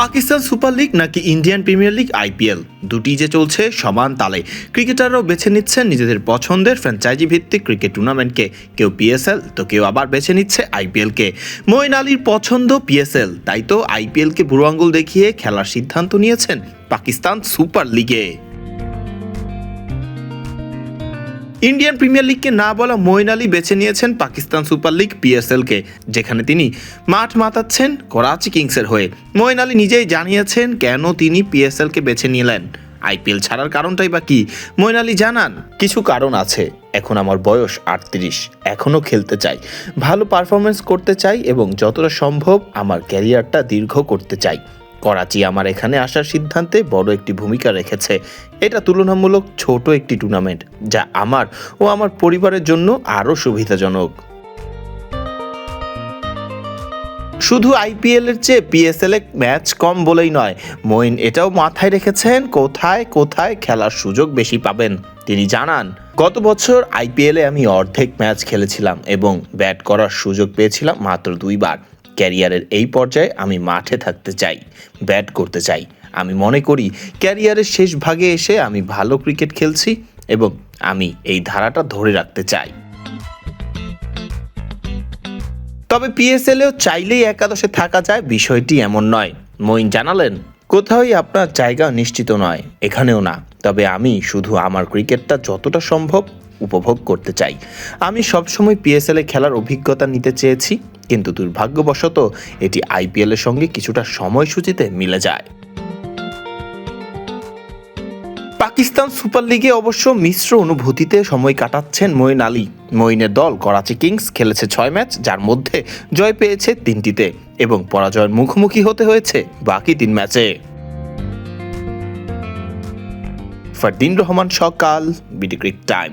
Pakistan super league নাকি Indian premier league IPL দুটি যে চলছে সমান তালে। ক্রিকেটাররাও বেছে নিচ্ছেন নিজেদের পছন্দের ফ্র্যাঞ্চাইজি ভিত্তিক ক্রিকেট টুর্নামেন্টকে। কেউ পিএসএল তো কেউ আবার বেছে নিচ্ছে আইপিএলকে। মঈন আলীর পছন্দ পিএসএল, তাই তো আইপিএলকে বুড়ো আঙুল দেখিয়ে খেলার সিদ্ধান্ত নিয়েছেন পাকিস্তান সুপার লিগে। ইন্ডিয়ান প্রিমিয়ার লিগকে না বলা মঈন আলী বেছে নিয়েছেন পাকিস্তান সুপার লিগ পিএসএলকে, যেখানে তিনি মাঠ মাতাচ্ছেন করাচি কিংসের হয়ে। মঈন আলী নিজেই জানিয়েছেন কেন তিনি পিএসএলকে বেছে নিলেন। আইপিএল ছাড়ার কারণটাই বা কি? মঈন আলী জানান, কিছু কারণ আছে। এখন আমার বয়স 38, এখনও খেলতে চাই, ভালো পারফরমেন্স করতে চাই এবং যতটা সম্ভব আমার ক্যারিয়ারটা দীর্ঘ করতে চাই। করাচি আমার এখানে আসার সিদ্ধান্তে বড় একটি ভূমিকা রেখেছে। এটা তুলনামূলক ছোট একটি টুর্নামেন্ট, যা আমার ও আমার পরিবারের জন্য আরও সুবিধাজনক। শুধু আইপিএল এর চেয়ে পিএসএল এ ম্যাচ কম বলেই নয়, মঈন এটাও মাথায় রেখেছেন কোথায় কোথায় খেলার সুযোগ বেশি পাবেন। তিনি জানান, গত বছর আইপিএলে আমি অর্ধেক ম্যাচ খেলেছিলাম এবং ব্যাট করার সুযোগ পেয়েছিলাম মাত্র 2 বার। ক্যারিয়ারের এই পর্যায়ে আমি মাঠে থাকতে চাই, ব্যাট করতে চাই। আমি মনে করি ক্যারিয়ারের শেষ ভাগে এসে আমি ভালো ক্রিকেট খেলছি এবং আমি এই ধারাটা ধরে রাখতে চাই। তবে পিএসএলেও চাইলেই একাদশে থাকা যায়, বিষয়টি এমন নয়। মঈন জানালেন, কোথাওই আপনার জায়গা নিশ্চিত নয়, এখানেও না। তবে আমি শুধু আমার ক্রিকেটটা যতটা সম্ভব উপভোগ করতে চাই। আমি সবসময় পিএসএলে খেলার অভিজ্ঞতা নিতে চেয়েছি, কিন্তু দুর্ভাগ্যবশত এটি আইপিএল এর সঙ্গে কিছুটা সময়সূচিতে মিলে যায়। পাকিস্তান সুপার লিগে অবশ্য মিশ্র অনুভূতিতে সময় কাটাচ্ছেন মঈন আলী। মঈনের দল করাচি কিংস খেলেছে 6 ম্যাচ, যার মধ্যে জয় পেয়েছে 3টিতে এবং পরাজয়ের মুখোমুখি হতে হয়েছে বাকি 3 ম্যাচে। ফারদিন রহমান সকাল, বিডি ক্রিক টাইম।